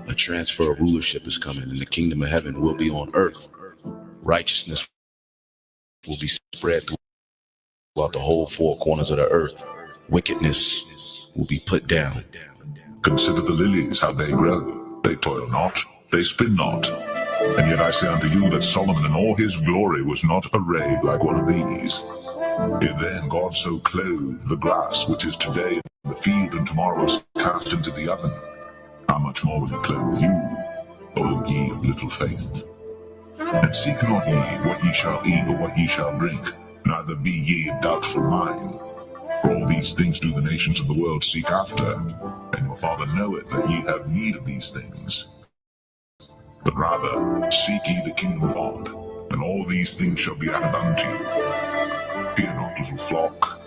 A transfer of rulership is coming, and the kingdom of heaven will be on earth. Righteousness will be spread throughout the whole four corners of the earth. Wickedness will be put down. Consider the lilies, how they grow. They toil not, they spin not. And yet I say unto you that Solomon in all his glory was not arrayed like one of these. If then God so clothed the grass which is today in the field and tomorrow is cast into the oven, how much more will he clothe you, O ye of little faith? And seek not ye what ye shall eat or what ye shall drink, neither be ye of doubtful mind. For all these things do the nations of the world seek after, and your Father knoweth that ye have need of these things. But rather seek ye the kingdom of God, and all these things shall be added unto you. Fear not, little flock,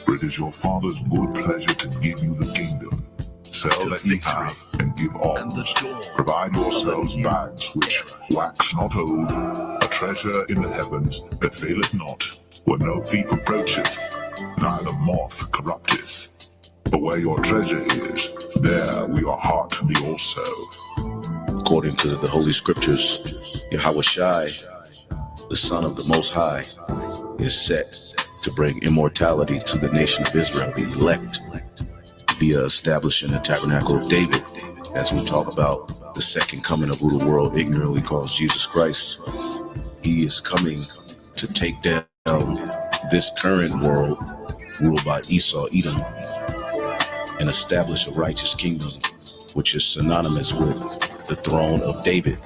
for it is your Father's good pleasure to give you the kingdom. Sell that ye have, and give alms. Provide yourselves bags which wax not old, a treasure in the heavens that faileth not, where no thief approacheth, neither moth corrupteth. For where your treasure is, there will your heart be also. According to the Holy Scriptures, Yahweh Shai, the Son of the Most High, is set to bring immortality to the nation of Israel, the elect, via establishing the tabernacle of David, as we talk about the second coming of who the world ignorantly calls Jesus Christ. He is coming to take down this current world ruled by Esau, Edom, and establish a righteous kingdom, which is synonymous with the throne of David.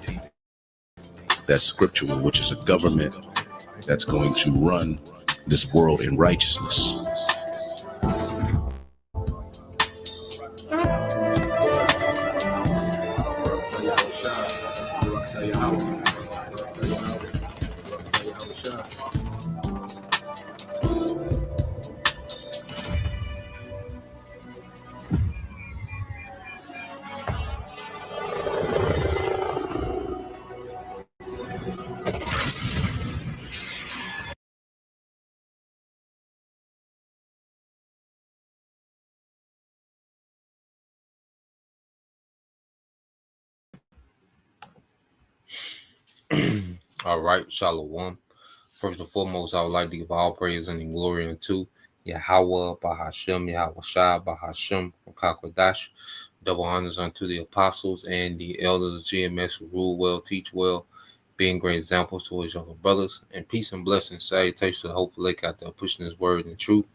That's scriptural, which is a government that's going to run this world in righteousness. All right, Shalom. First and foremost, I would like to give all praise and glory unto Yahweh, Bahashem, Yahweh Shai, Bahashem, Kakwadash. Double honors unto the apostles and the elders of GMS who rule well, teach well, being great examples to his younger brothers. And peace and blessings, salutations to the hopeful lake out there pushing his word and truth.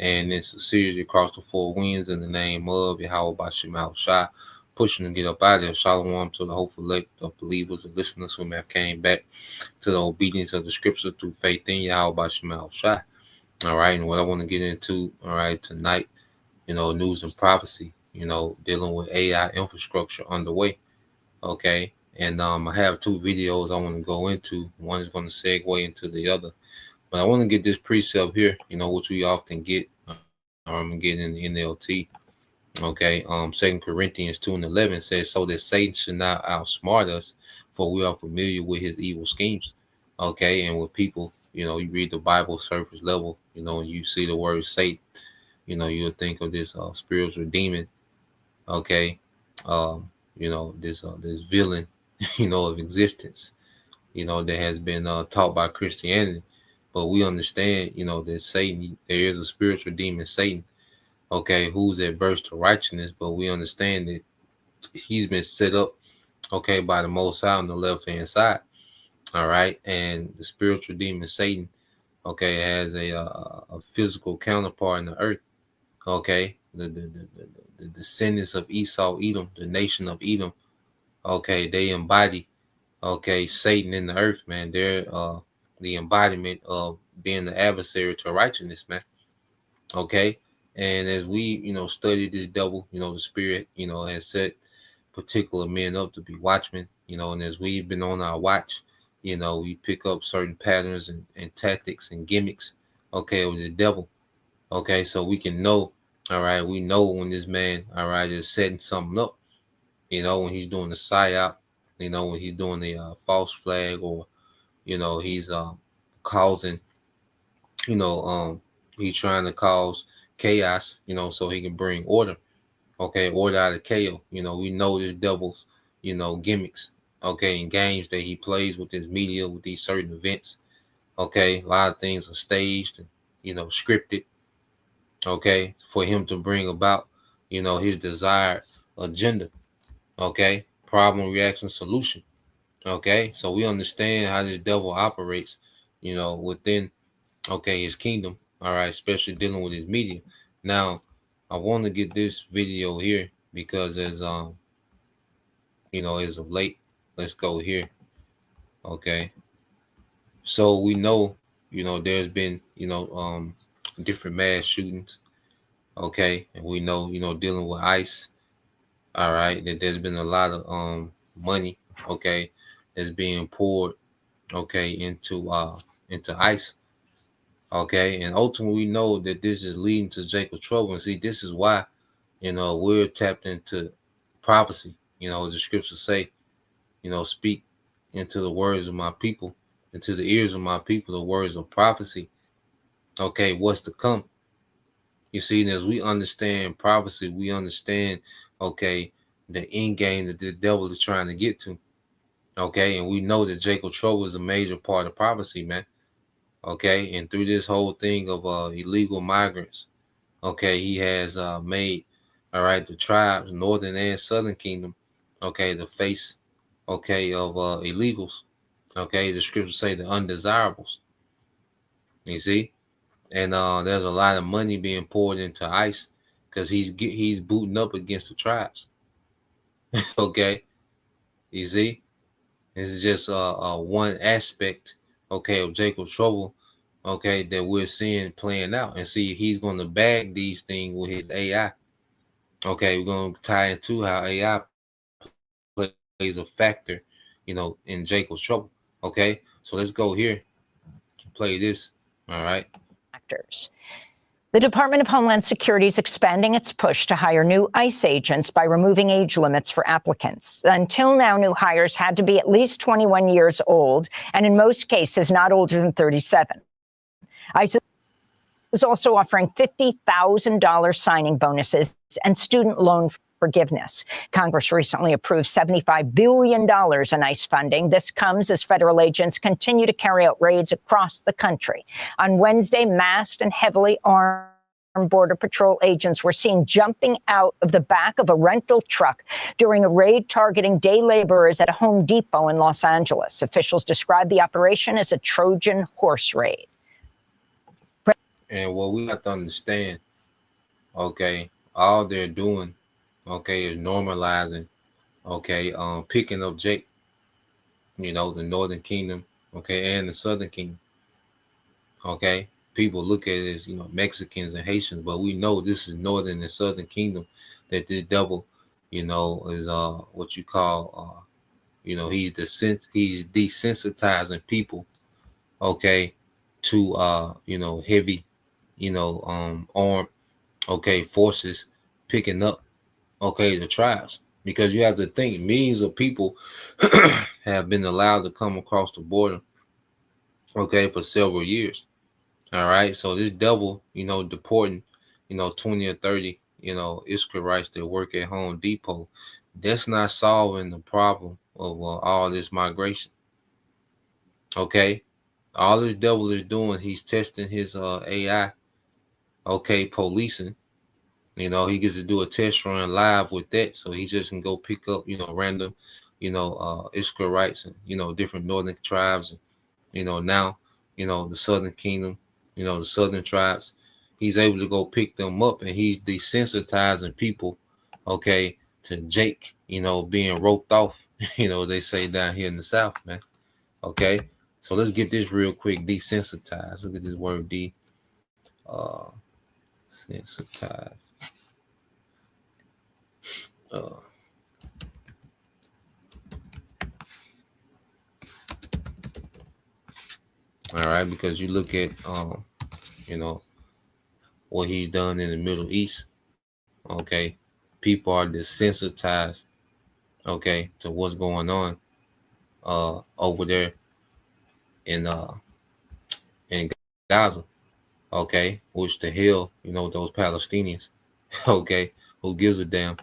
And it's a series across the four winds in the name of Yahweh Bahashem, Yahweh Shai. Pushing to get up out of there. Shalom to the hopeful elect of believers and listeners who may have came back to the obedience of the scripture through faith in Yahweh Bashim Shai. All right, and what I want to get into, all right, tonight, news and prophecy, dealing with AI infrastructure underway. Okay, and I have two videos I want to go into. One is going to segue into the other, but I want to get this precept here, which we often get. I'm getting in the NLT. Okay, 2 Corinthians 2:11 says, so that Satan should not outsmart us, for we are familiar with his evil schemes. Okay, and with people, you read the Bible surface level, and you see the word Satan, you'll think of this spiritual demon. Okay, this villain, of existence, that has been taught by Christianity. But we understand, that Satan, there is a spiritual demon, Satan. Okay, who's adverse to righteousness, but we understand that he's been set up, okay, by the Most High on the left-hand side, all right, and the spiritual demon Satan, okay, has a physical counterpart in the earth, okay, the descendants of Esau, Edom, the nation of Edom, okay, they embody, okay, Satan in the earth, man. They're the embodiment of being the adversary to righteousness, man, okay. And as we, study this devil, the spirit, has set particular men up to be watchmen, and as we've been on our watch, we pick up certain patterns and tactics and gimmicks, okay, with the devil. Okay, so we can know, all right, we know when this man, all right, is setting something up, when he's doing the psyop, when he's doing the false flag or, he's causing, he's trying to cause chaos, so he can bring order. Okay, order out of chaos. We know this devil's, gimmicks. Okay, and games that he plays with his media, with these certain events. Okay, a lot of things are staged and scripted. Okay, for him to bring about, his desired agenda. Okay, problem, reaction, solution. Okay, so we understand how this devil operates, within his kingdom. All right, especially dealing with his media. Now, I want to get this video here because as as of late, let's go here. Okay, so we know, there's been, different mass shootings. Okay, and we know, dealing with ICE. All right, that there's been a lot of money. Okay, that's being poured. Okay, into ICE. Okay, and ultimately we know that this is leading to Jacob trouble. And see, this is why, we're tapped into prophecy. The scriptures say, speak into the words of my people, into the ears of my people, the words of prophecy. Okay, what's to come? You see, and as we understand prophecy, we understand, okay, the end game that the devil is trying to get to. Okay, and we know that Jacob trouble is a major part of prophecy, man. Okay, and through this whole thing of illegal migrants, okay, he has made, all right, the tribes, northern and southern kingdom, okay, the face, okay, of illegals. Okay, the scriptures say the undesirables. You see, and there's a lot of money being poured into ICE because he's booting up against the tribes. Okay, you see, this is just one aspect, okay, of Jacob trouble, okay, that we're seeing playing out. And see, he's going to bag these things with his AI. Okay, we're going to tie into how AI plays a factor, in Jacob's trouble. Okay, so let's go here, play this. All right. Actors. The Department of Homeland Security is expanding its push to hire new ICE agents by removing age limits for applicants. Until now, new hires had to be at least 21 years old, and in most cases, not older than 37. ICE is also offering $50,000 signing bonuses and student loan forgiveness. Congress recently approved $75 billion in ICE funding. This comes as federal agents continue to carry out raids across the country. On Wednesday, masked and heavily armed Border Patrol agents were seen jumping out of the back of a rental truck during a raid targeting day laborers at a Home Depot in Los Angeles. Officials described the operation as a Trojan horse raid. And what we have to understand, okay, all they're doing, okay, is normalizing, okay, picking up Jake, the Northern Kingdom, okay, and the Southern Kingdom. Okay, people look at it as, Mexicans and Haitians, but we know this is Northern and Southern Kingdom, that this devil, is what you call, he's desensitizing people, okay, to heavy, armed, okay, forces picking up, okay, the tribes. Because you have to think millions of people have been allowed to come across the border, okay, for several years. All right, so this devil, deporting, 20 or 30, Israelites that work at Home Depot, that's not solving the problem of all this migration. Okay, all this devil is doing, he's testing his AI, okay, policing. He gets to do a test run live with that, so he just can go pick up, random, Israelites and different northern tribes, and now, the Southern Kingdom, the Southern tribes. He's able to go pick them up, and he's desensitizing people, okay, to Jake, being roped off. They say down here in the South, man. Okay, so let's get this real quick. Desensitized. Look at this word, sensitized. All right, because you look at what he's done in the Middle East. Okay, people are desensitized, okay, to what's going on over there, in in Gaza, okay, which the hell, those Palestinians, okay, who gives a damn,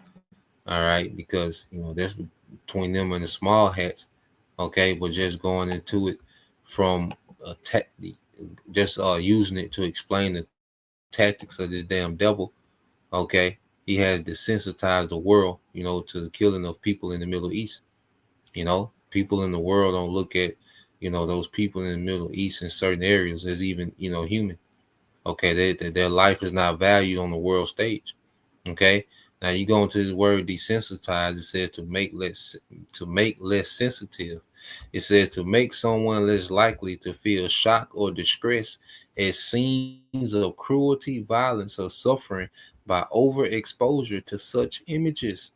all right, because that's between them and the small hats, okay, but just going into it from a just using it to explain the tactics of this damn devil, okay, he has desensitized the world, to the killing of people in the Middle East. People in the world don't look at, those people in the Middle East in certain areas as even, human. Okay, their life is not valued on the world stage. Okay, now you go into this word desensitized. It says to make less sensitive. It says to make someone less likely to feel shock or distress at scenes of cruelty, violence, or suffering by overexposure to such images.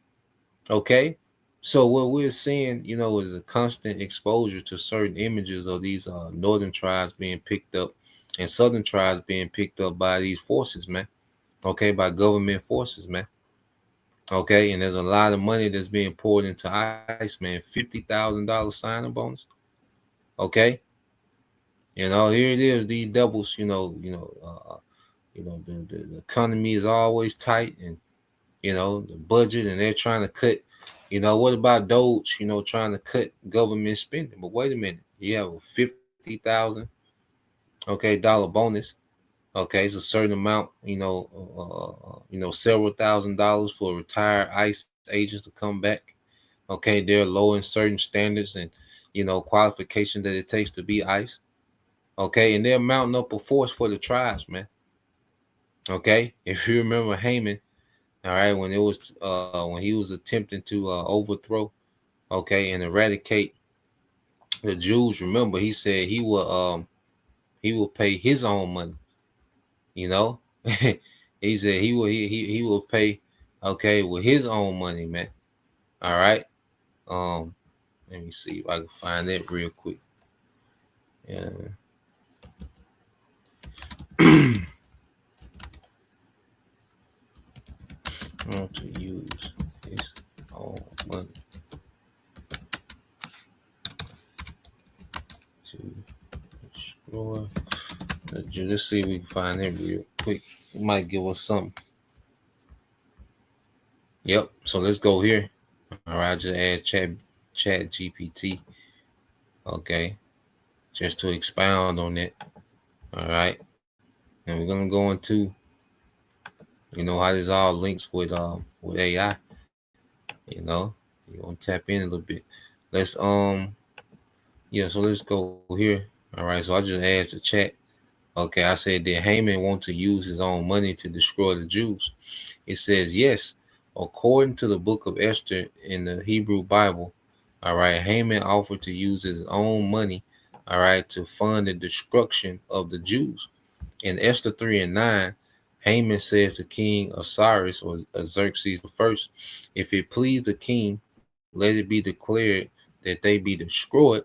Okay, so what we're seeing, is a constant exposure to certain images of these northern tribes being picked up and southern tribes being picked up by these forces, man. Okay, by government forces, man. Okay, and there's a lot of money that's being poured into ICE, man. $50,000 signing bonus. Okay, here it is. These doubles, the economy is always tight, and the budget, and they're trying to cut. What about Doge? Trying to cut government spending. But wait a minute, you have a $50,000 dollar bonus. Okay, it's a certain amount, several $1,000s for retired ICE agents to come back. Okay, they're low in certain standards and qualifications that it takes to be ICE. Okay, and they're mounting up a force for the tribes, man. Okay, if you remember Haman, all right, when he was attempting to overthrow, okay, and eradicate the Jews. Remember, he said he will pay his own money. He said he will pay, okay, with his own money, man. All right. Let me see if I can find that real quick. Yeah. Want to use his own money to destroy the Jew. Let's see if we can find it real quick. It might give us something. Yep. So let's go here. All right. Just add chat GPT. Okay. Just to expound on it. All right. And we're gonna go into, how this all links with AI. You're gonna tap in a little bit. Let's so let's go here. All right. So I just asked the chat. Okay, I said, did Haman want to use his own money to destroy the Jews? It says yes. According to the book of Esther in the Hebrew Bible, all right, Haman offered to use his own money, all right, to fund the destruction of the Jews. In Esther 3:9, Haman says to King Osiris or Xerxes I, if it please the king, let it be declared that they be destroyed.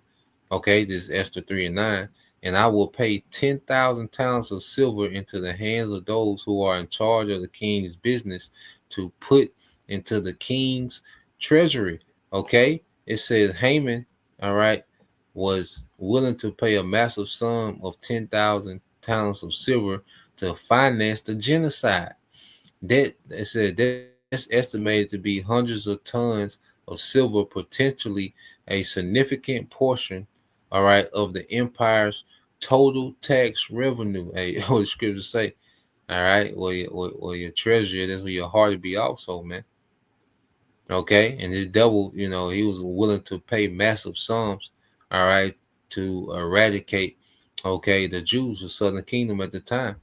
Okay, this is Esther 3:9. And I will pay 10,000 talents of silver into the hands of those who are in charge of the king's business to put into the king's treasury. Okay, it says Haman, all right, was willing to pay a massive sum of 10,000 talents of silver to finance the genocide. That it said that's estimated to be hundreds of tons of silver, potentially a significant portion, all right, of the empire's total tax revenue. Hey, what the scriptures say, all right, well, your treasury, that's where your heart to be also, man. Okay, and this devil, he was willing to pay massive sums, all right, to eradicate, okay, the Jews, the Southern Kingdom at the time.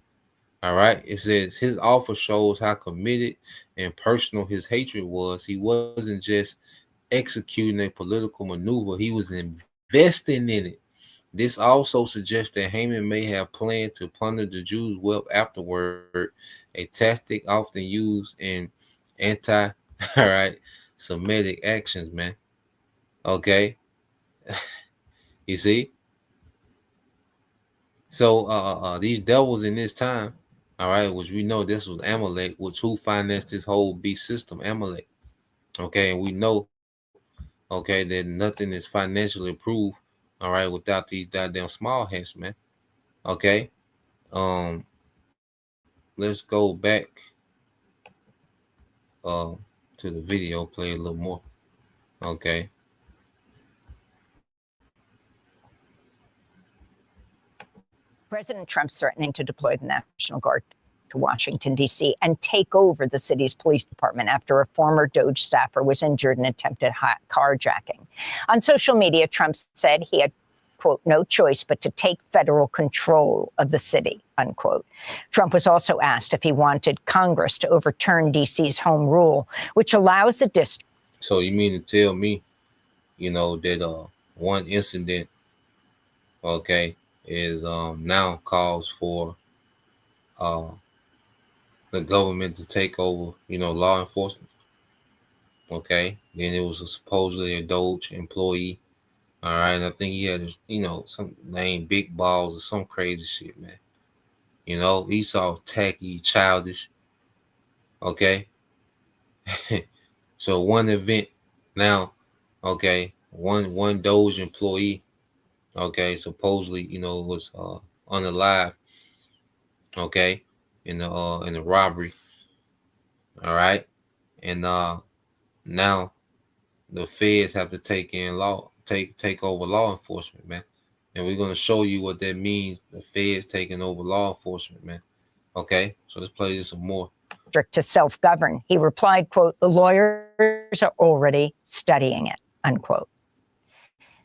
All right, it says his offer shows how committed and personal his hatred was. He wasn't just executing a political maneuver, he was investing in it. This also suggests that Haman may have planned to plunder the Jews' wealth afterward, a tactic often used in Semitic actions, man. Okay. You see? So these devils in this time, all right, which we know this was Amalek, which who financed this whole beast system, Amalek. Okay, and we know, okay, that nothing is financially approved, all right, without these goddamn small hats, man. Okay. Let's go back to the video, play a little more. Okay. President Trump's threatening to deploy the National Guard to Washington, D.C., and take over the city's police department after a former DOJ staffer was injured in attempted carjacking. On social media, Trump said he had, quote, no choice but to take federal control of the city, unquote. Trump was also asked if he wanted Congress to overturn D.C.'s home rule, which allows the district. So you mean to tell me, that one incident, okay, is now calls for the government to take over, law enforcement. Okay. Then it was supposedly a DOJ employee. All right. I think he had, some name Big Balls or some crazy shit, man. He's all tacky, childish. Okay. So one event now, okay, one DOJ employee, okay, supposedly, was unalive, okay, in the robbery. All right. And now the feds have to take over law enforcement, man. And we're gonna show you what that means, the feds taking over law enforcement, man. Okay, so let's play this some more. To self-govern. He replied, quote, the lawyers are already studying it, unquote.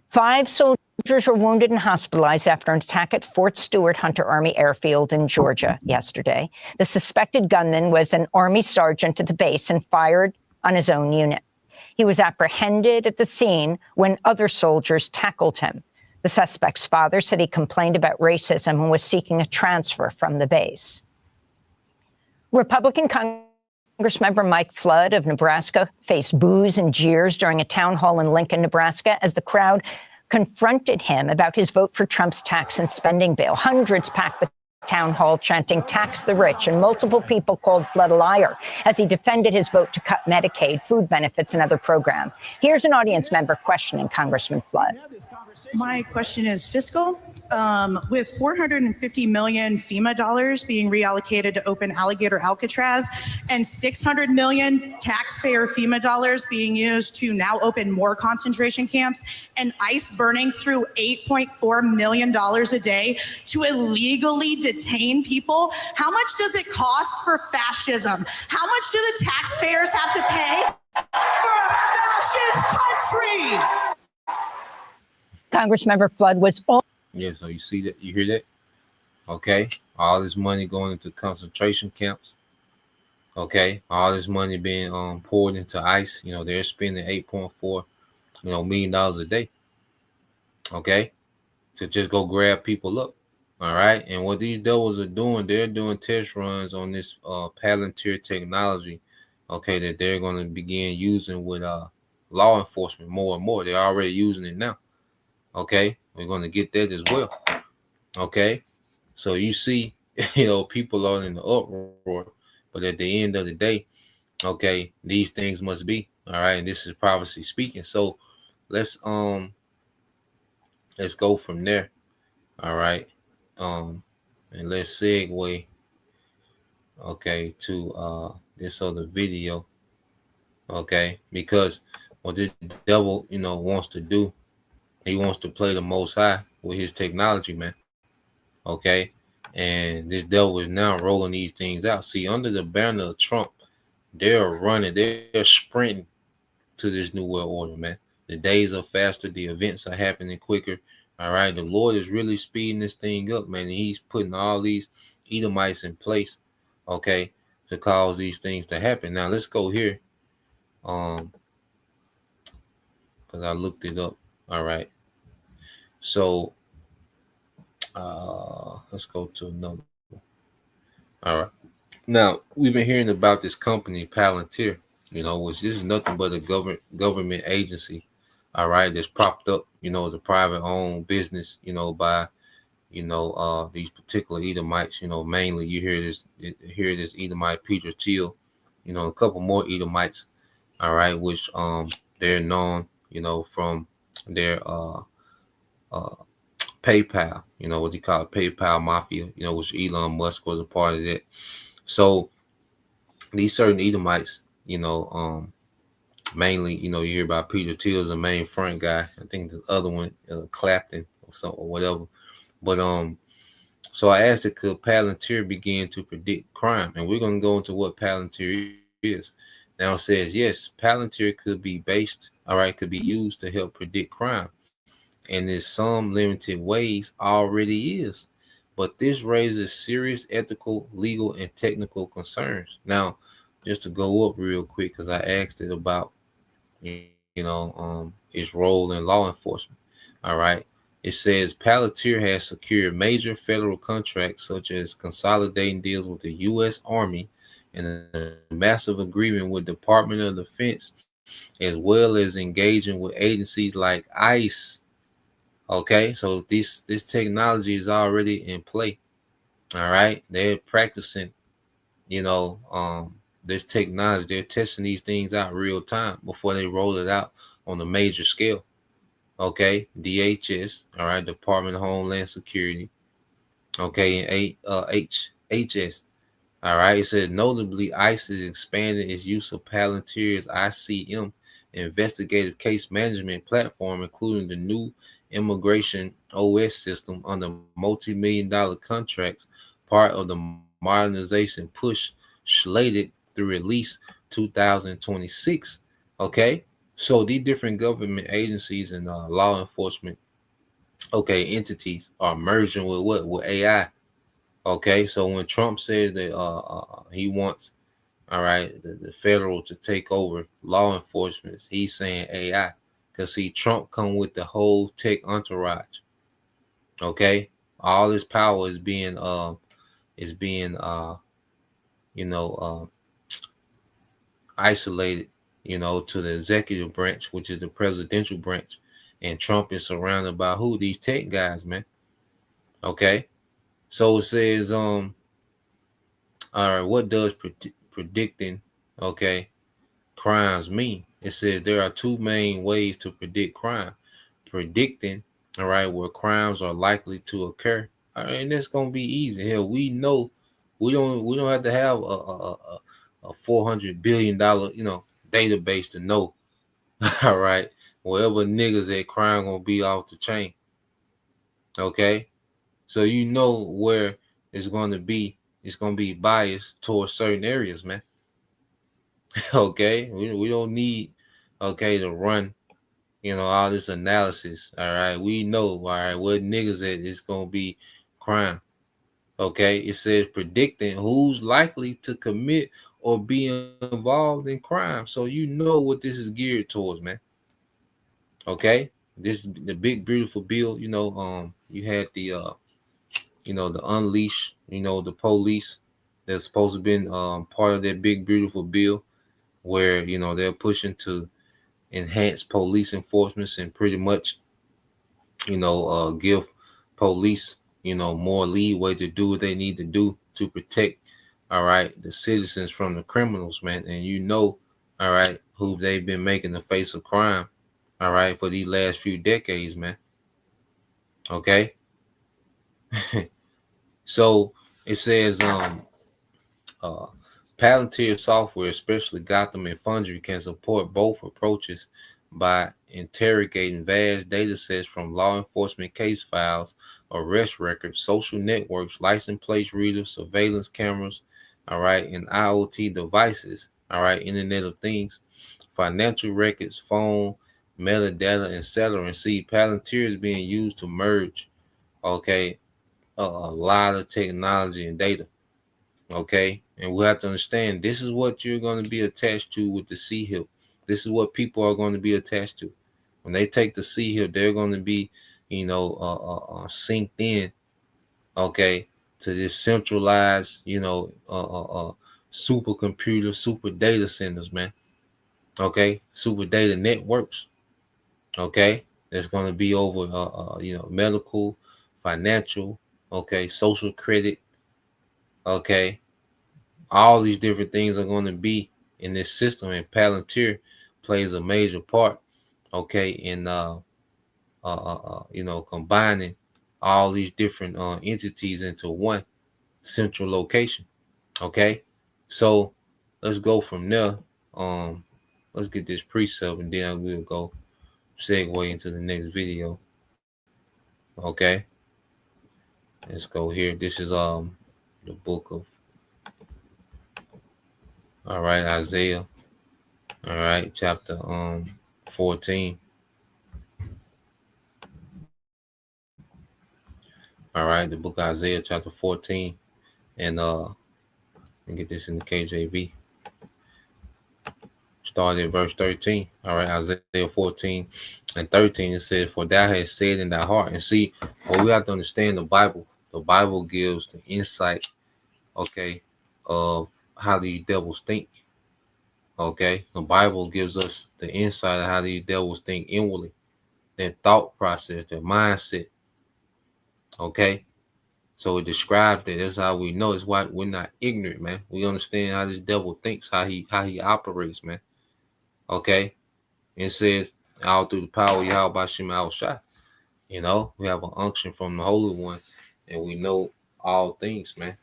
5 soldiers were wounded and hospitalized after an attack at Fort Stewart Hunter Army Airfield in Georgia yesterday. The suspected gunman was an Army sergeant at the base and fired on his own unit. He was apprehended at the scene when other soldiers tackled him. The suspect's father said he complained about racism and was seeking a transfer from the base. Republican Congressmember Mike Flood of Nebraska faced boos and jeers during a town hall in Lincoln, Nebraska, as the crowd confronted him about his vote for Trump's tax and spending bill. Hundreds packed the town hall chanting "tax the rich," and multiple people called Flood a liar as he defended his vote to cut Medicaid, food benefits, and other programs. Here's an audience member questioning Congressman Flood. My question is fiscal. With $450 million FEMA dollars being reallocated to open Alligator Alcatraz and $600 million taxpayer FEMA dollars being used to now open more concentration camps, and ICE burning through $8.4 million a day to illegally detain people, how much does it cost for fascism? How much do the taxpayers have to pay for a fascist country? Congressmember Flood was all. Yeah, so you see that, you hear that? Okay, all this money going into concentration camps. Okay, all this money being poured into ICE. They're spending $8.4 million a day. Okay, to just go grab people up. All right, and what these devils are doing, they're doing test runs on this Palantir technology. Okay, that they're going to begin using with law enforcement more and more. They're already using it now. Okay, we're going to get that as well. Okay, so you see, people are in the uproar, but at the end of the day, okay, these things must be all right. And this is prophecy speaking. So let's go from there. All right, and let's segue, okay, to this other video. Okay, because what this devil, wants to do. He wants to play the Most High with his technology, man. Okay. And this devil is now rolling these things out. See, under the banner of Trump, they're running, they're sprinting to this new world order, man. The days are faster, the events are happening quicker. All right. The Lord is really speeding this thing up, man. And he's putting all these Edomites in place, okay, to cause these things to happen. Now let's go here. Because I looked it up. All right. So let's go to another one. All right. Now, we've been hearing about this company, Palantir, which is nothing but a government agency, all right, that's propped up, as a private owned business, by, these particular Edomites, mainly you hear this Edomite Peter Thiel, a couple more Edomites, all right, which they're known, from their PayPal, what they call it, PayPal Mafia, which Elon Musk was a part of that. So these certain Edomites, mainly, you hear about Peter Thiel as the main front guy. I think the other one, Clapton or something or whatever. But so I asked it, could Palantir begin to predict crime? And we're going to go into what Palantir is. Now it says, yes, Palantir could be could be used to help predict crime. And in some limited ways already is. But this raises serious ethical, legal, and technical concerns. Now, just to go up real quick, because I asked it about, its role in law enforcement. All right. It says Palantir has secured major federal contracts, such as consolidating deals with the U.S. Army and a massive agreement with the Department of Defense, as well as engaging with agencies like ICE. Okay, so this technology is already in play. All right, they're practicing, this technology. They're testing these things out real time before they roll it out on a major scale. Okay, DHS, all right, Department of Homeland Security. Okay, and HS. All right, it says notably ICE is expanding its use of Palantir's ICM investigative case management platform, including the new immigration OS system under multi-million-dollar contracts, part of the modernization push slated through at least 2026. Okay, so these different government agencies and law enforcement, entities are merging with what? With AI. Okay, so when Trump says that he wants, all right, the federal to take over law enforcement, he's saying AI. Because see, Trump come with the whole tech entourage. Okay, all this power is being isolated, to the executive branch, which is the presidential branch, and Trump is surrounded by who? These tech guys, man. Okay, so it says all right, what does predicting crimes mean? It says there are two main ways to predict crime. Predicting, all right, where crimes are likely to occur. All right, and that's gonna be easy. Hell, we know we don't have to have a $400 billion database to know. All right, wherever niggas at, crime gonna be off the chain. Okay, so where it's gonna be. It's gonna be biased towards certain areas, man. Okay, we don't need to run all this analysis. All right, we know, all right, what niggas at is gonna be crime. Okay, it says predicting who's likely to commit or be involved in crime, so what this is geared towards, man. Okay, this the big beautiful bill. You had the the unleash, the police that's supposed to have been part of that big beautiful bill, where they're pushing to enhance police enforcement and pretty much give police more leeway to do what they need to do to protect, all right, the citizens from the criminals, man. And all right, who they've been making the face of crime, all right, for these last few decades, man. Okay. So it says Palantir software, especially Gotham and Foundry, can support both approaches by interrogating vast data sets from law enforcement case files, arrest records, social networks, license plate readers, surveillance cameras, all right, and IoT devices, all right, Internet of Things, financial records, phone, metadata, etc. And see, Palantir is being used to merge, a lot of technology and data. Okay, and we have to understand this is what you're going to be attached to with the C-HIP. This is what people are going to be attached to. When they take the C-HIP, they're going to be, synced in, to this centralized, supercomputer, super data centers, man. Okay, super data networks. Okay, there's going to be over, medical, financial, social credit. Okay, all these different things are going to be in this system, and Palantir plays a major part, in combining all these different entities into one central location. Okay, so let's go from there. Let's get this precept, and then we'll go segue into the next video. Okay, let's go here. This is the book of, all right, Isaiah, all right, chapter 14. All right, the book of Isaiah chapter 14, and get this in the KJV. Started at verse 13. All right, Isaiah 14 and 13, it says, "For thou hast said in thy heart." And see, well, we have to understand the Bible. The Bible gives the insight, okay, of how these devils think. Okay, the Bible gives us the insight of how these devils think inwardly, their thought process, their mindset. Okay, so it describes that. That's how we know. It's why we're not ignorant, man. We understand how this devil thinks, how he operates, man. Okay, it says, all through the power of Yahweh Bashim Al-Shai. We have an unction from the Holy One, and we know all things, man,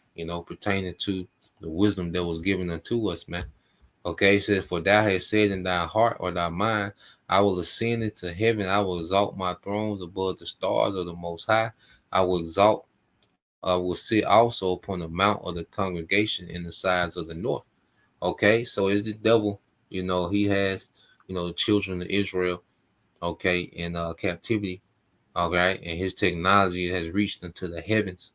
pertaining to the wisdom that was given unto us, man. Okay, it says, "For thou hast said in thy heart or thy mind, I will ascend into heaven, I will exalt my thrones above the stars of the Most High, I will sit also upon the mount of the congregation in the sides of the north." Okay, so it's the devil, he has, the children of Israel, okay, in captivity, all right, and his technology has reached into the heavens,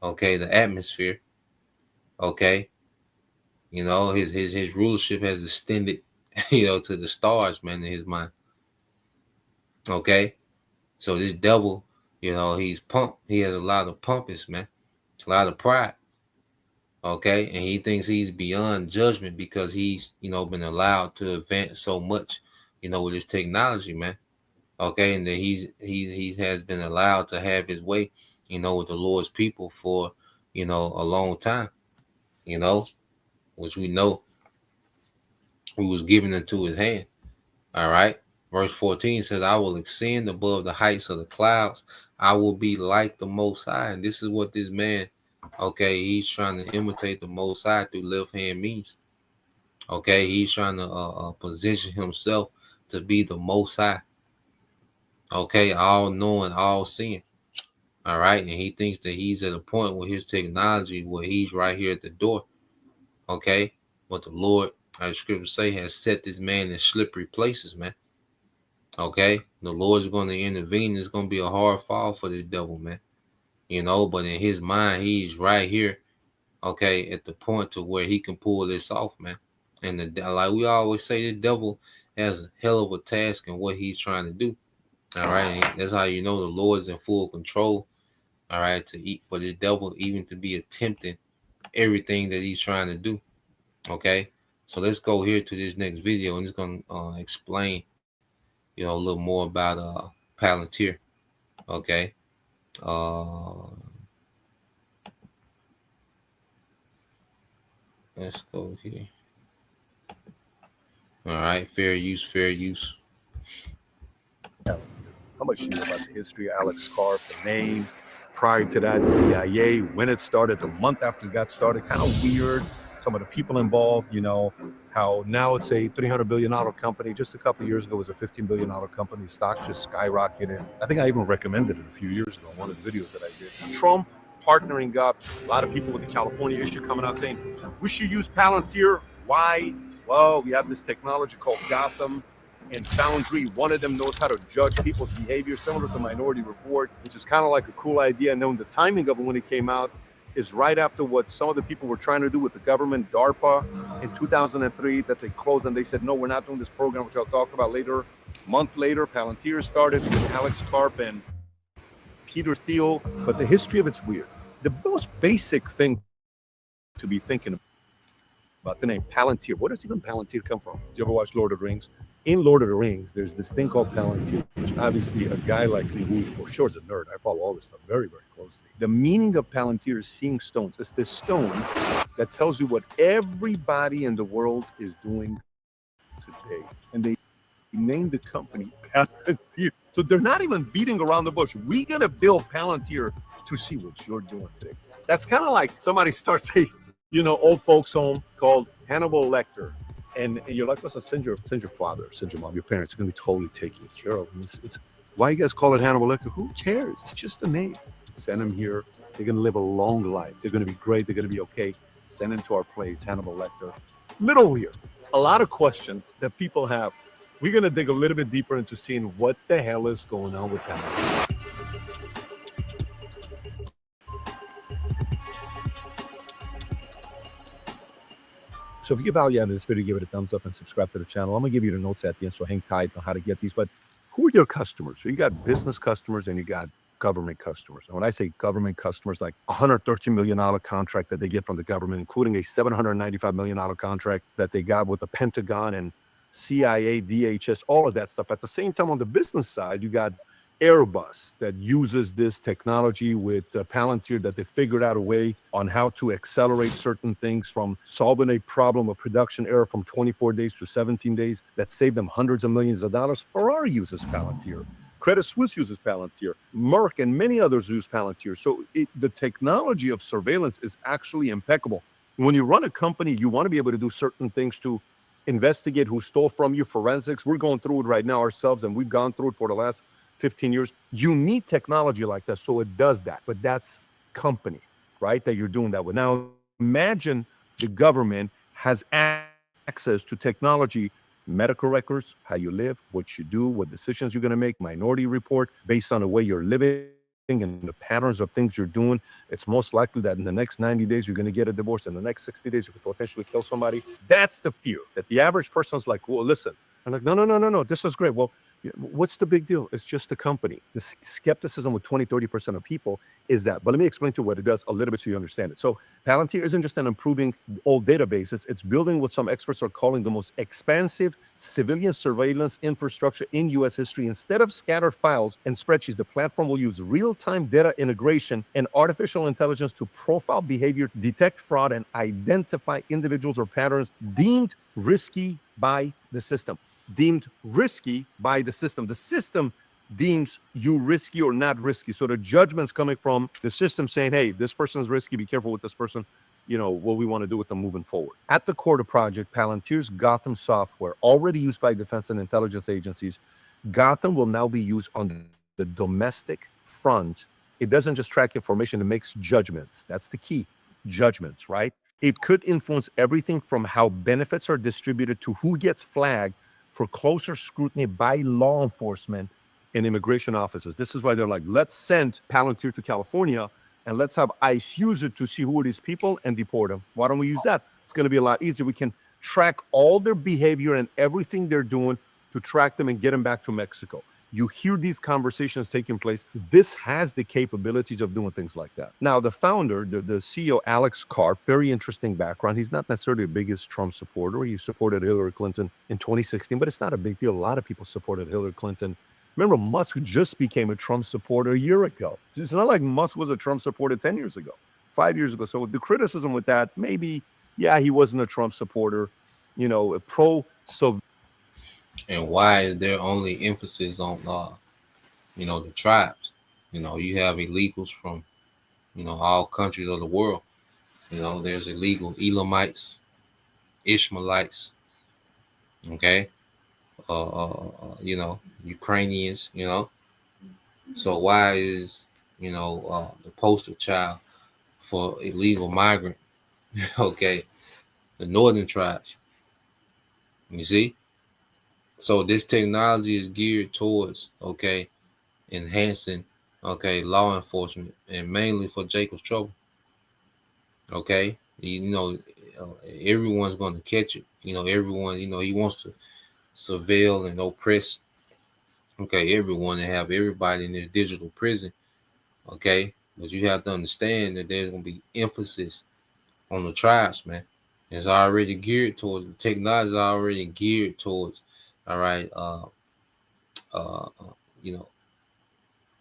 okay, the atmosphere, okay, his rulership has extended, to the stars, man, in his mind, okay. So this devil, he's pumped. He has a lot of pompous, man. It's a lot of pride. Okay. And he thinks he's beyond judgment because he's, been allowed to advance so much, with his technology, man. Okay. And that he has been allowed to have his way, with the Lord's people for, a long time, which we know who was given into his hand. All right. Verse 14 says, "I will ascend above the heights of the clouds. I will be like the Most High." And this is what this man, okay, he's trying to imitate the Most High through left hand means. Okay, he's trying to position himself to be the Most High. Okay, all knowing, all seeing. All right, and he thinks that he's at a point with his technology where he's right here at the door. Okay, but the Lord, as the scriptures say, has set this man in slippery places, man. Okay, the Lord's going to intervene. It's going to be a hard fall for the devil, man. But in his mind, he's right here, okay, at the point to where he can pull this off, man. And like we always say, the devil has a hell of a task in what he's trying to do. All right, and that's how the Lord's in full control. All right, to eat for the devil, even to be attempting everything that he's trying to do. Okay, so let's go here to this next video, and it's going to explain, a little more about Palantir. Okay. Let's go here. All right, fair use. How much you know about the history of Alex Karp, the name, prior to that, CIA, when it started, the month after it got started, kind of weird. Some of the people involved, how now it's a $300 billion company. Just a couple of years ago, it was a $15 billion company. Stocks just skyrocketed. I think I even recommended it a few years ago, one of the videos that I did. Trump partnering up, a lot of people with the California issue coming out saying, we should use Palantir. Why? Well, we have this technology called Gotham and Foundry. One of them knows how to judge people's behavior, similar to Minority Report, which is kind of like a cool idea. And then the timing of it when it came out is right after what some of the people were trying to do with the government, DARPA, in 2003, that they closed and they said, no, we're not doing this program, which I'll talk about later. A month later, Palantir started with Alex Karp and Peter Thiel, but the history of it's weird. The most basic thing to be thinking about the name Palantir. Where does even Palantir come from? Do you ever watch Lord of the Rings? In Lord of the Rings, there's this thing called Palantir, which obviously a guy like me, who for sure is a nerd, I follow all this stuff very, very closely. The meaning of Palantir is seeing stones. It's this stone that tells you what everybody in the world is doing today. And they named the company Palantir. So they're not even beating around the bush. We're going to build Palantir to see what you're doing today. That's kind of like somebody starts a, old folks home called Hannibal Lecter. And you're like, listen, send your father, send your mom, your parents are going to be totally taken care of. Why you guys call it Hannibal Lecter? Who cares? It's just a name. Send them here. They're going to live a long life. They're going to be great. They're going to be okay. Send them to our place, Hannibal Lecter. Middle here. A lot of questions that people have. We're going to dig a little bit deeper into seeing what the hell is going on with that. So if you get value out of this video, give it a thumbs up and subscribe to the channel. I'm going to give you the notes at the end, so hang tight on how to get these. But who are your customers? So you got business customers and you got government customers. And when I say government customers, like a $113 million contract that they get from the government, including a $795 million contract that they got with the Pentagon and CIA, DHS, all of that stuff. At the same time, on the business side, you got Airbus that uses this technology with Palantir, that they figured out a way on how to accelerate certain things from solving a problem of production error from 24 days to 17 days that saved them hundreds of millions of dollars. Ferrari uses Palantir. Credit Suisse uses Palantir. Merck and many others use Palantir. So the technology of surveillance is actually impeccable. When you run a company, you want to be able to do certain things to investigate who stole from you, forensics. We're going through it right now ourselves, and we've gone through it for the last 15 years. You need technology like that, so it does that. But that's company, right, that you're doing that with. Now, imagine the government has access to technology, medical records, how you live, what you do, what decisions you're going to make, Minority Report, based on the way you're living and the patterns of things you're doing. It's most likely that in the next 90 days, you're going to get a divorce. In the next 60 days, you could potentially kill somebody. That's the fear that the average person's like, well, listen. I'm like, no, this is great. Well, what's the big deal? It's just a company. The skepticism with 20-30% of people is that. But let me explain to you what it does a little bit so you understand it. So Palantir isn't just an improving old databases. It's building what some experts are calling the most expansive civilian surveillance infrastructure in U.S. history. Instead of scattered files and spreadsheets, the platform will use real-time data integration and artificial intelligence to profile behavior, detect fraud, and identify individuals or patterns deemed risky by the system. Deemed risky by the system. The system deems you risky or not risky. So the judgment's coming from the system saying, hey, this person is risky, be careful with this person, what we want to do with them moving forward. At the core of the project, Palantir's Gotham software, already used by defense and intelligence agencies, Gotham will now be used on the domestic front. It doesn't just track information, it makes judgments. That's the key, judgments, right? It could influence everything from how benefits are distributed to who gets flagged for closer scrutiny by law enforcement and immigration offices. This is why they're like, let's send Palantir to California and let's have ICE use it to see who are these people and deport them. Why don't we use that? It's going to be a lot easier. We can track all their behavior and everything they're doing to track them and get them back to Mexico. You hear these conversations taking place. This has the capabilities of doing things like that. Now, the founder, the CEO, Alex Karp, very interesting background. He's not necessarily the biggest Trump supporter. He supported Hillary Clinton in 2016, but it's not a big deal. A lot of people supported Hillary Clinton. Remember, Musk just became a Trump supporter a year ago. It's not like Musk was a Trump supporter 10 years ago, 5 years ago. So the criticism with that, maybe, yeah, he wasn't a Trump supporter, a pro-Soviet. And why is there only emphasis on, the tribes? You have illegals from, all countries of the world. There's illegal Elamites, Ishmaelites, okay? Ukrainians, So why is, the poster child for illegal migrant, okay, the northern tribes? You see? So this technology is geared towards, enhancing, law enforcement, and mainly for Jacob's trouble. Everyone's going to catch it. Everyone, he wants to surveil and oppress, everyone, and have everybody in their digital prison, But you have to understand that there's going to be emphasis on the tribes, man. It's already geared towards, the technology is already geared towards, all right,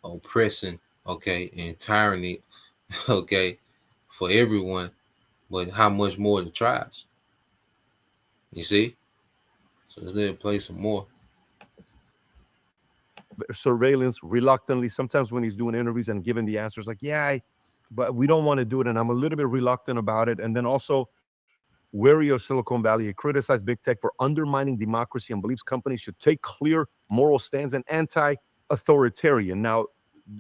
oppressing, and tyranny, for everyone, but how much more the tribes? You see? So let's play some more. surveillance reluctantly. Sometimes when he's doing interviews and giving the answers, like, yeah, but we don't want to do it. And I'm a little bit reluctant about it. And then also wary of Silicon Valley. He criticized big tech for undermining democracy and believes companies should take clear moral stands and anti-authoritarian. Now,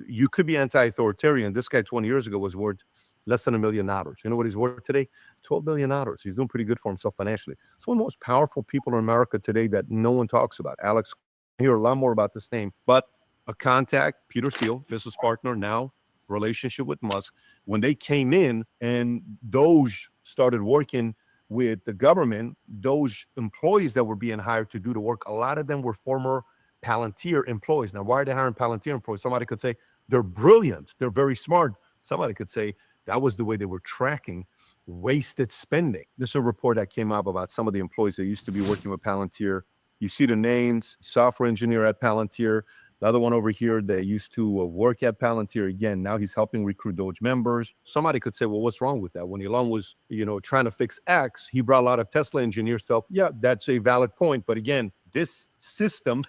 you could be anti-authoritarian. This guy 20 years ago was worth less than $1 million. You know what he's worth today? $12 billion. He's doing pretty good for himself financially. It's one of the most powerful people in America today that no one talks about. Alex, I hear a lot more about this name, but a contact, Peter Thiel, business partner, now relationship with Musk. When they came in and Doge started working with the government, Doge employees that were being hired to do the work, a lot of them were former Palantir employees. Now, why are they hiring Palantir employees? Somebody could say they're brilliant, they're very smart. Somebody could say that was the way they were tracking wasted spending. This is a report that came up about some of the employees that used to be working with Palantir. You see the names: software engineer at Palantir. The other one over here, they used to work at Palantir. Again, now he's helping recruit Doge members. Somebody could say, well, what's wrong with that? When Elon was, trying to fix X, he brought a lot of Tesla engineers to help. Yeah, that's a valid point. But again, this system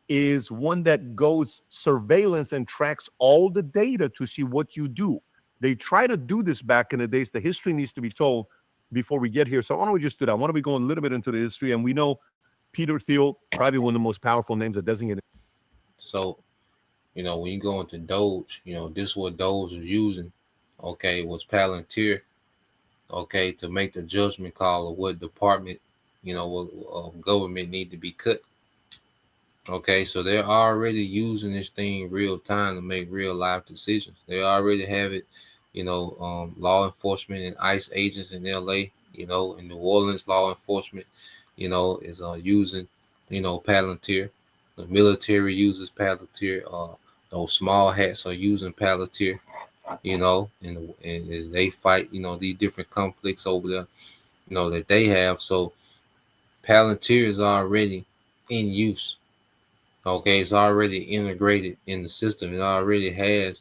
is one that goes surveillance and tracks all the data to see what you do. They try to do this back in the days. The history needs to be told before we get here. So why don't we just do that? Why don't we go a little bit into the history? And we know Peter Thiel, probably one of the most powerful names that doesn't get it. So, when you go into Doge, this is what Doge was using, was Palantir, to make the judgment call of what department, what government need to be cut. So they're already using this thing real time to make real life decisions. They already have it, law enforcement and ICE agents in LA, in New Orleans, law enforcement, is using, Palantir. The military uses Palantir. Those small hats are using Palantir, and as they fight, these different conflicts over there, that they have. So Palantir is already in use. It's already integrated in the system. It already has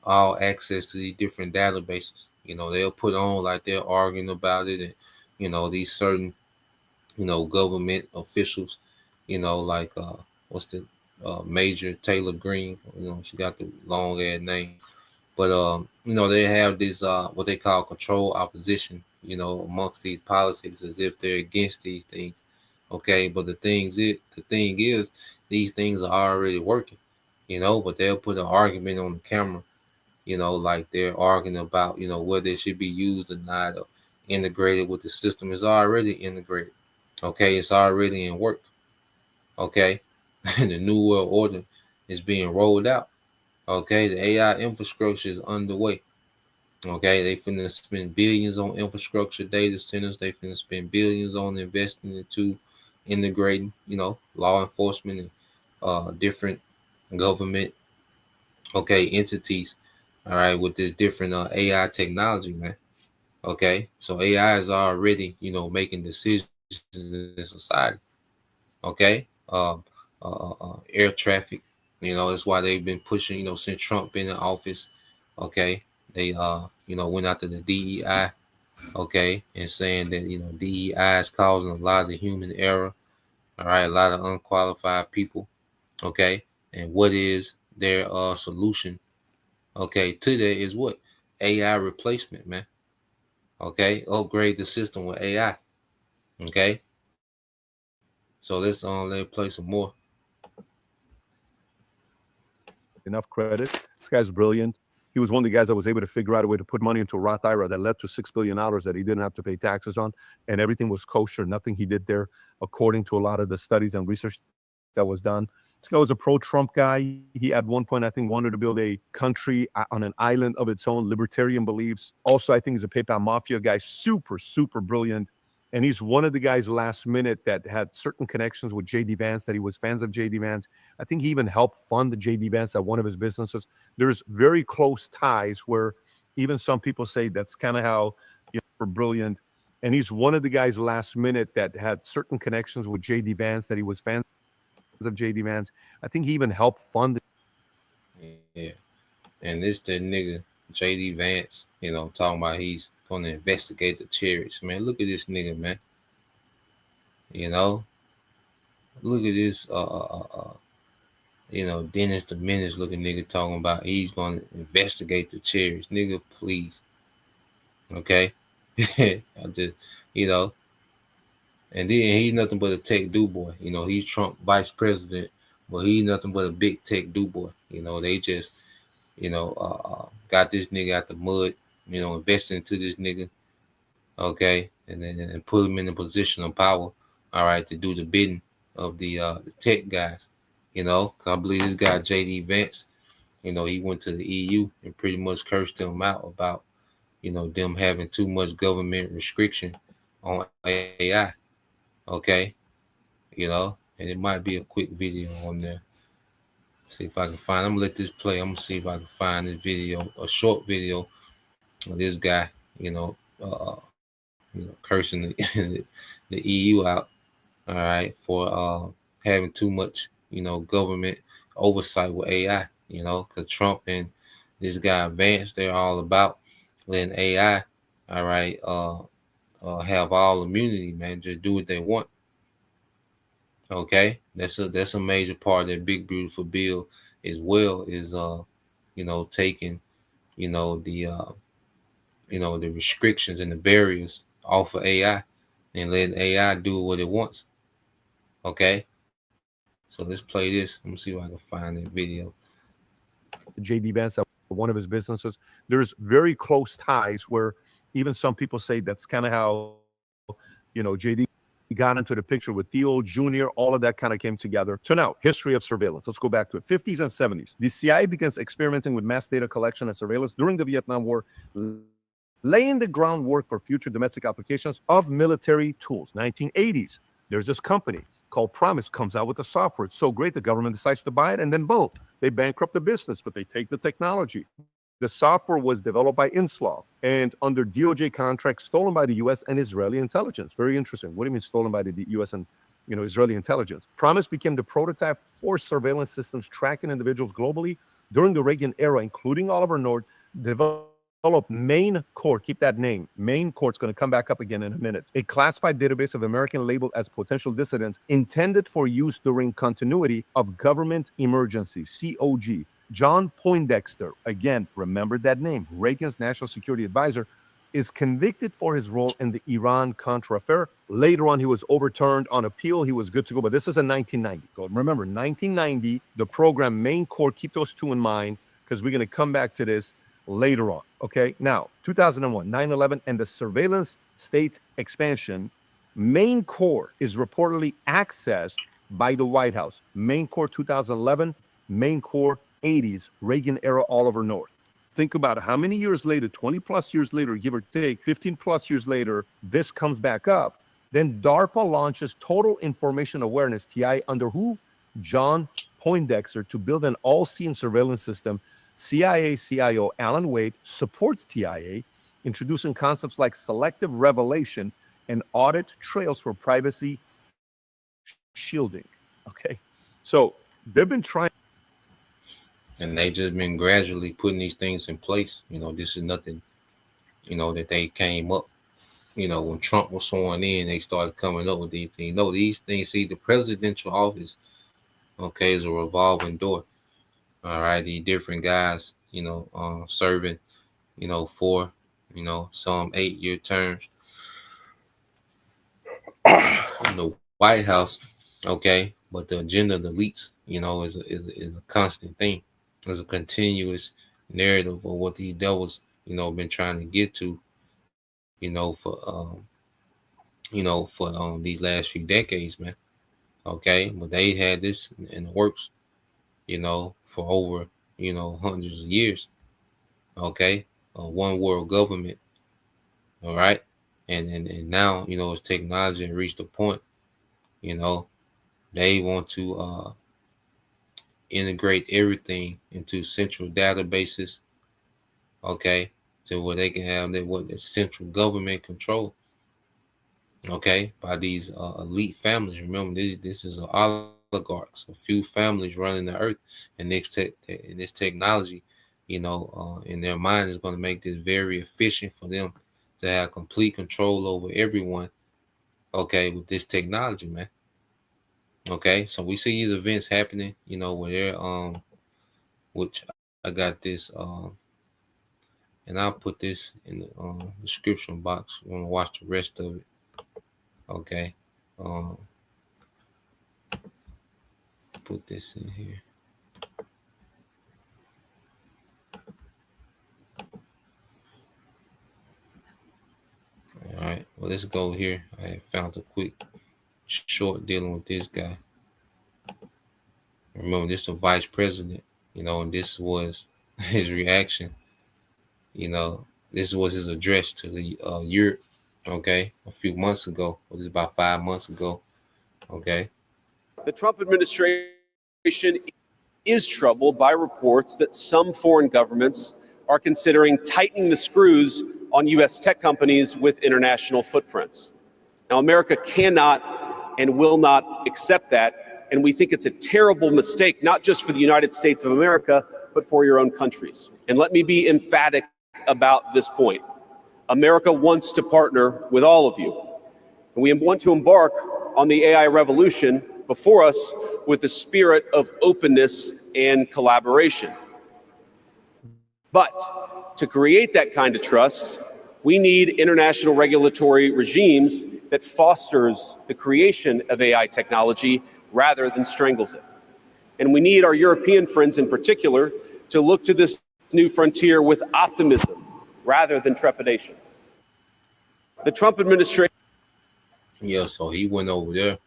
all access to these different databases. They'll put on like they're arguing about it, and these certain, government officials, like what's the Major Taylor Greene? She got the long ass name, but they have this what they call control opposition, amongst these policies, as if they're against these things. But the thing is, these things are already working, but they'll put an argument on the camera, like they're arguing about, whether it should be used or not, or integrated with the system. Is already integrated. It's already in work. And the New World Order is being rolled out. The AI infrastructure is underway. They finna spend billions on infrastructure data centers. They finna spend billions on investing into integrating, law enforcement and different government, entities. All right, with this different AI technology, man. So AI is already, making decisions in society. Air traffic, that's why they've been pushing, since Trump been in office. They went after the DEI, and saying that DEI is causing a lot of human error. All right, a lot of unqualified people. And what is their solution? To that is what? AI replacement, man. Upgrade the system with AI. So let's play some more. Enough credit. This guy's brilliant. He was one of the guys that was able to figure out a way to put money into a Roth IRA that led to $6 billion that he didn't have to pay taxes on, and everything was kosher. Nothing he did there, according to a lot of the studies and research that was done. This guy was a pro-Trump guy. He at one point, I think, wanted to build a country on an island of its own, libertarian beliefs. Also, I think he's a PayPal Mafia guy, super, super brilliant. And he's one of the guys last minute that had certain connections with J.D. Vance, that he was fans of J.D. Vance. I think he even helped fund J.D. Vance at one of his businesses. There's very close ties where even some people say that's kind of how we're brilliant. And he's one of the guys last minute that had certain connections with J.D. Vance, that he was fans of J.D. Vance. I think he even helped fund. Yeah. And this the nigga, J.D. Vance, talking about he's going to investigate the chariots. Man, look at this nigga, man. Look at this Dennis the Menace looking nigga talking about he's going to investigate the cherries. Nigga, please. Okay? I just, you know, and then he's nothing but a tech do boy. He's Trump vice president, but he's nothing but a big tech do boy. They just, got this nigga out the mud, investing into this nigga. Okay? And then put him in a position of power, all right, to do the bidding of the tech guys. 'Cause I believe this guy JD Vance, he went to the EU and pretty much cursed them out about, them having too much government restriction on AI. Okay, and it might be a quick video on there. See if I can find. I'm gonna let this play. I'm gonna see if I can find this video, a short video of this guy, cursing the EU out. All right, for having too much, government oversight with AI. Because Trump and this guy Vance, they're all about letting AI, all right, have all immunity, man. Just do what they want. Okay, that's a major part of that big beautiful bill as well. Is taking, the the restrictions and the barriers off of AI and letting AI do what it wants. Okay, so let's play this. Let me see if I can find that video. JD Vance at one of his businesses. There's very close ties where even some people say that's kind of how, JD got into the picture with Theo Jr. All of that kind of came together. So now, history of surveillance. Let's go back to it. 50s and 70s. The CIA begins experimenting with mass data collection and surveillance during the Vietnam War, laying the groundwork for future domestic applications of military tools. 1980s. There's this company called Promise comes out with the software. It's so great the government decides to buy it, and then boom, they bankrupt the business, but they take the technology. The software was developed by Inslaw and under DOJ contracts stolen by the U.S. and Israeli intelligence. Very interesting. What do you mean stolen by the U.S. and Israeli intelligence? Promise became the prototype for surveillance systems tracking individuals globally during the Reagan era, including Oliver North, developed Main Core. Keep that name. Main Core is going to come back up again in a minute. A classified database of Americans labeled as potential dissidents intended for use during continuity of government emergency, COG. John Poindexter, again, remember that name, Reagan's national security advisor, is convicted for his role in the Iran-Contra affair. Later on, he was overturned on appeal. He was good to go, but this is in 1990. Remember, 1990, the program Main Core, keep those two in mind, because we're going to come back to this later on. Okay, now 2001, 9/11, and the surveillance state expansion. Main Core is reportedly accessed by the White House. Main Core 2011, Main Core 80s, Reagan era Oliver North. Think about it. How many years later, 20 plus years later, give or take, 15 plus years later, this comes back up. Then DARPA launches Total Information Awareness, TI, under who? John Poindexter, to build an all-seeing surveillance system. CIA CIO Alan Wade supports TIA, introducing concepts like selective revelation and audit trails for privacy shielding. Okay, so they've been trying. And they just been gradually putting these things in place. This is nothing, that they came up, when Trump was sworn in, they started coming up with these things. These things, see, the presidential office, okay, is a revolving door. All right, these different guys, serving, 4, some 8-year terms. In the White House, okay, but the agenda of the elites, is a constant thing. There's a continuous narrative of what these devils, been trying to get to, for these last few decades, man. Okay, but they had this in the works, for over, hundreds of years. Okay, one world government. All right, and now, as technology reached a point, they want to integrate everything into central databases. Okay, to where they can have the central government control. Okay, by these elite families. Remember, this is oligarchs, a few families running the earth, and this technology, in their mind is going to make this very efficient for them to have complete control over everyone. Okay, with this technology, man. Okay, so we see these events happening, you know, where they're which I got this and I'll put this in the description box. You want to watch the rest of it. Okay. Put this in here. All right, well, let's go here. I found a quick short dealing with this guy. Remember, this is the vice president, you know, and this was his reaction. You know, this was his address to the Europe, okay, a few months ago. Well, this is about 5 months ago, okay. The Trump administration is troubled by reports that some foreign governments are considering tightening the screws on U.S. tech companies with international footprints. Now, America cannot and will not accept that, and we think it's a terrible mistake, not just for the United States of America, but for your own countries. And let me be emphatic about this point. America wants to partner with all of you, and we want to embark on the AI revolution before us with a spirit of openness and collaboration. But to create that kind of trust, we need international regulatory regimes that fosters the creation of AI technology rather than strangles it. And we need our European friends in particular to look to this new frontier with optimism rather than trepidation. The Trump administration. Yeah, so he went over there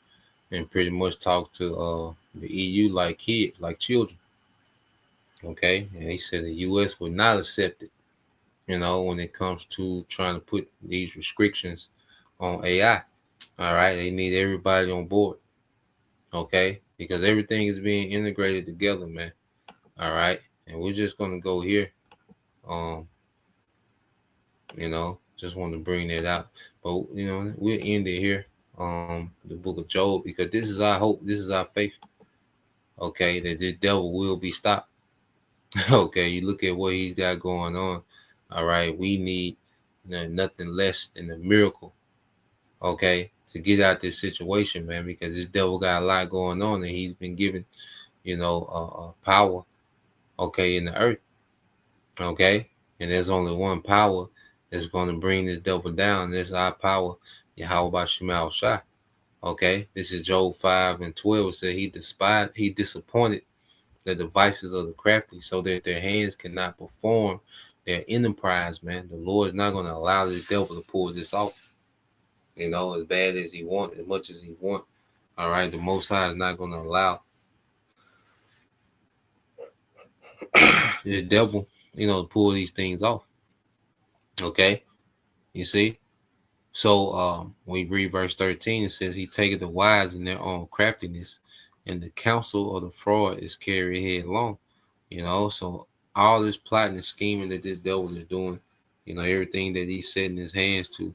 and pretty much talked to the EU like kids, like children. Okay, and he said the U.S. would not accept it, you know, when it comes to trying to put these restrictions on AI. All right, they need everybody on board, okay, because everything is being integrated together, man. All right, and we're just gonna go here, you know, just want to bring that out, but you know, we'll end it here, the book of Job, because this is our hope, this is our faith, okay, that this devil will be stopped. Okay, you look at what he's got going on. All right, we need nothing less than a miracle, okay, to get out this situation, man, because this devil got a lot going on, and he's been given, you know, power, okay, in the earth, okay, and there's only one power that's going to bring this devil down. This is our power, Yahweh Bashim Shai. Okay, this is Job 5:12. It said he disappointed the devices of the crafty, so that their hands cannot perform their enterprise, man. The Lord is not going to allow this devil to pull this off, you know, as bad as he wants, as much as he wants. All right, the Most High is not going to allow the devil, you know, to pull these things off. Okay, you see? So we read verse 13, it says, he taketh the wise in their own craftiness, and the counsel of the fraud is carried headlong. You know, so all this plotting and scheming that this devil is doing, you know, everything that he's setting his hands to,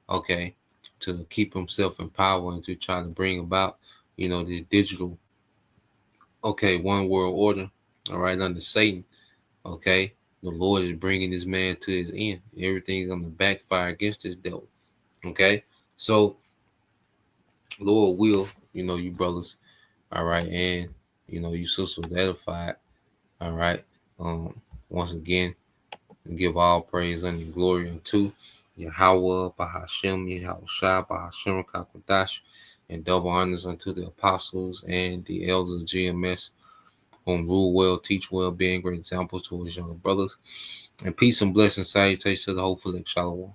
okay, to keep himself in power and to try to bring about, you know, the digital, okay, one world order, all right, under Satan, okay. The Lord is bringing this man to his end. Everything's going to backfire against this devil, okay. So Lord will, you know, you brothers, all right, and you know, you sisters edified, all right. Once again, give all praise and glory unto Yahweh, Bahashem, Yahweh Shai, Bahashem, Kakwadash, and double honors unto the apostles and the elders of GMS, whom rule well, teach well, being great examples to his younger brothers. And peace and blessing, salutations to the hopeful Shalom.